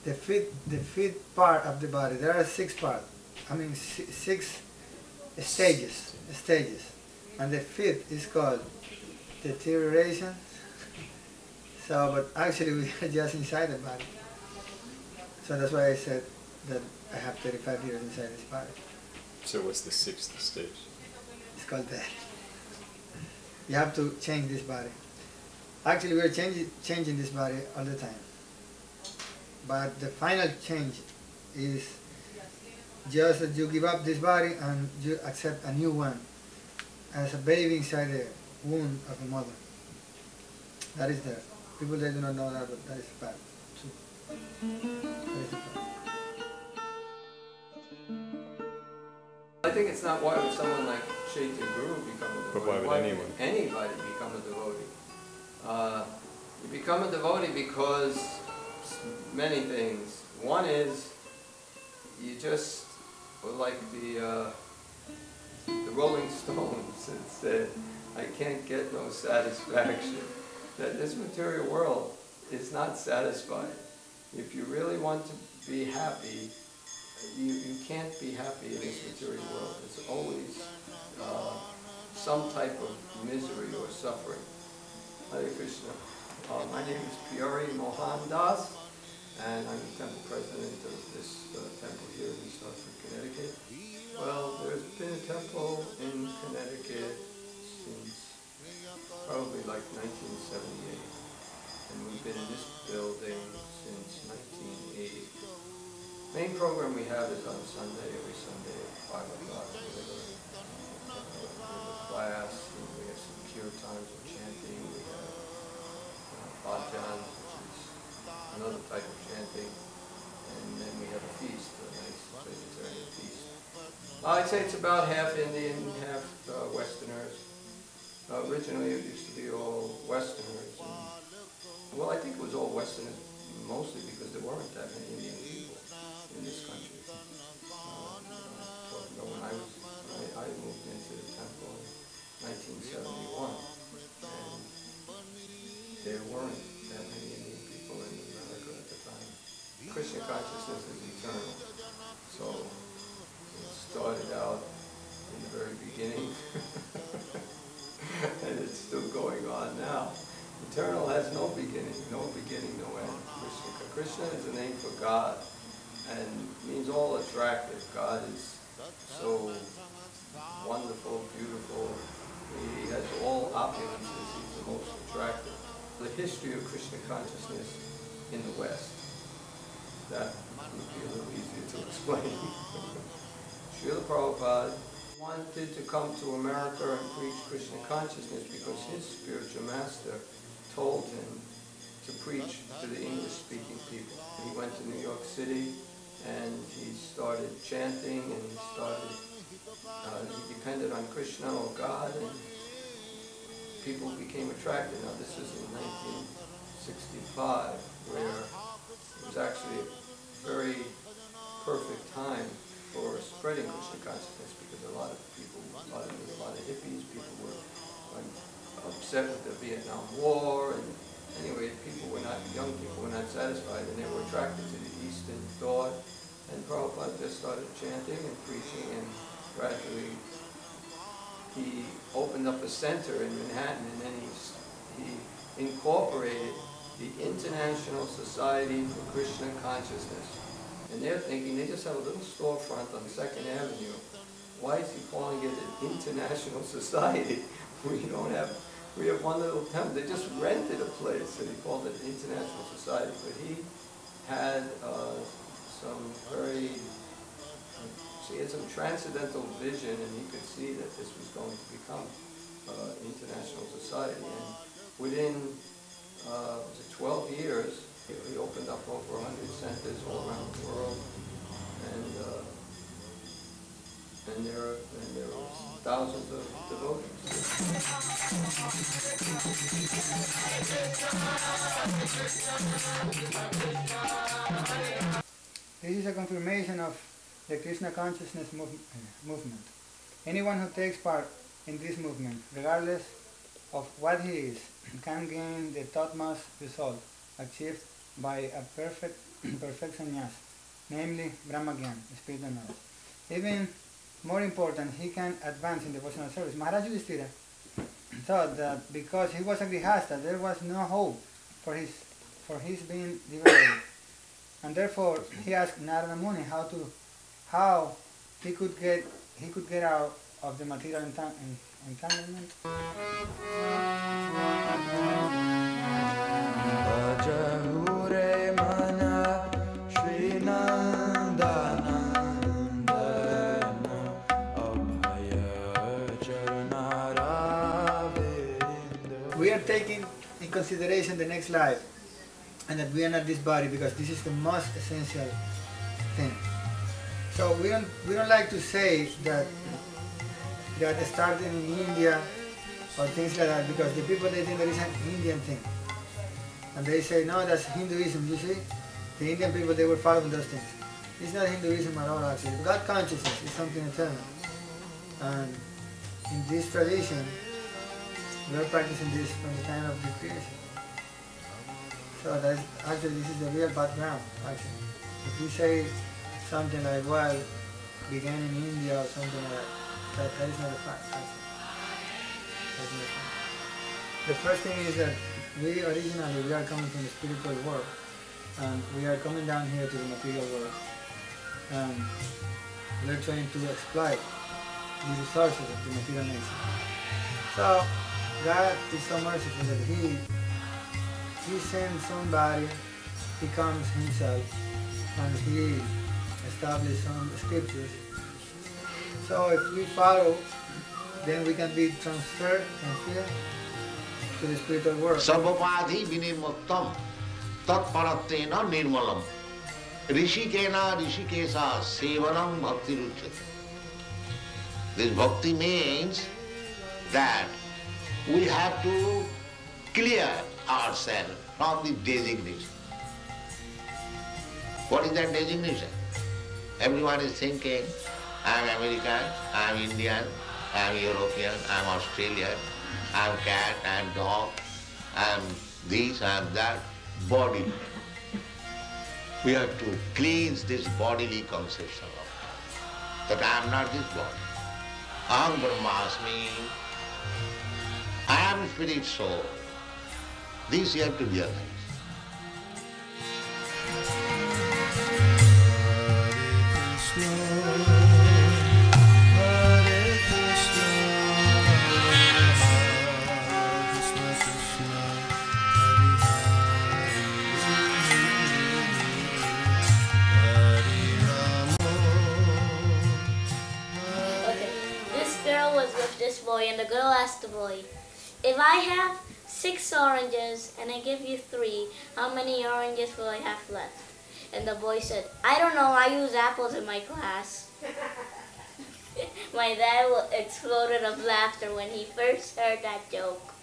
the fifth part of the body. There are six parts. I mean six stages, and the fifth is called deterioration. So, but actually we are just inside the body. So that's why I said that I have 35 years inside this body. So what's the sixth stage? It's called death. You have to change this body. Actually, we are changing this body all the time. But the final change is just that you give up this body and you accept a new one as a baby inside the womb of a mother. That is there. People, they do not know that, but that is bad too. That is the part. I think it's not why would someone like Chaitanya Guru become a devotee. But why would anyone? Anybody become a devotee? You become a devotee because many things. One is you just like the Rolling Stones that said, "I can't get no satisfaction." That this material world is not satisfied. If you really want to be happy, you can't be happy in this material world. There's always some type of misery or suffering. Hare Krishna. My name is Piyari Mohan Das, and I'm the temple president of this temple here in East Hartford, Connecticut. Well, there's been a temple in Connecticut since probably like 1978, and we've been in this building since 1980. Main program we have is on Sunday, every Sunday at 5 o'clock. We have a class, and we have some kirtans or chanting. We have bhajan, which is another type of chanting, and then we have a feast, a nice vegetarian feast. I'd say it's about half Indian, half Westerners. Originally it used to be all Westerners. And, well, I think it was all Westerners mostly because there weren't that many Indian people in this country. When I moved into the temple in 1971, and there weren't that many Indian people in America at the time. Krishna consciousness is eternal, so it started out in the very beginning, and it's still going on now. Eternal has no beginning, no end. Krishna is a name for God, and means all attractive. God is so wonderful, beautiful. He has all opulences. He's the most attractive. The history of Krishna consciousness in the West, that would be a little easier to explain. Srila Prabhupada wanted to come to America and preach Krishna consciousness because his spiritual master told him to preach to the English-speaking people. He went to New York City and he started chanting, and he depended on Krishna or God, and people became attracted. Now this was in 1965, where it was actually a very perfect time for spreading Krishna consciousness, because a lot of people, a lot of hippies, people were upset with the Vietnam War, and anyway, young people were not satisfied, and they were attracted to the Eastern thought, and Prabhupada just started chanting and preaching, and gradually he opened up a center in Manhattan, and then he incorporated the International Society for Krishna Consciousness. And they're thinking, they just have a little storefront on 2nd Avenue. Why is he calling it an international society? We have one little temple. They just rented a place, and he called it International Society. But he had he had some transcendental vision, and he could see that this was going to become an international society. And within 12 years, he opened up over 100 centers all around the world, and there are thousands of devotees. This is a confirmation of the Krishna consciousness movement. Anyone who takes part in this movement, regardless of what he is, can gain the topmost result achieved by a perfect perfect sannyas, namely Brahmagyan, spiritual knowledge. Even more important, he can advance in devotional service. Maharaj Yudhishthira thought that because he was a grihastha, there was no hope for his being liberated, and therefore he asked Narada Muni how he could get out of the material entanglement. We are taking in consideration the next life, and that we are not this body, because this is the most essential thing. So we don't like to say that starting in India or things like that, because the people, they think that is an Indian thing, and they say no, that's Hinduism. You see, the Indian people, they were following those things. It's not Hinduism at all, actually. God consciousness is something eternal, and in this tradition, we are practicing this from the time of the creation. So that's actually, this is the real background. Actually, if we say something like, well, began in India or something like that, that is not a fact. Actually. That's not a fact. The first thing is that we are coming from the spiritual world, and we are coming down here to the material world, and we are trying to exploit the resources of the material nature. So God is so merciful that He sends somebody, He comes Himself, and He established some scriptures. So if we follow, then we can be transferred to the spiritual world. Sarvapadhi vinirmuktam tatparattena nirmalam rishikena rishikesa sevanam bhakti ruchyate. This bhakti means that we have to clear ourselves from the designation. What is that designation? Everyone is thinking, I am American, I am Indian, I am European, I am Australian, I am cat, I am dog, I am this, I am that, body. We have to cleanse this bodily conception of that I am not this body. Aham Brahmasmi, I am spirit soul. This you have to realize. This boy, and the girl asked the boy, if I have 6 oranges and I give you 3, how many oranges will I have left? And the boy said, I don't know, I use apples in my class. My dad exploded of laughter when he first heard that joke.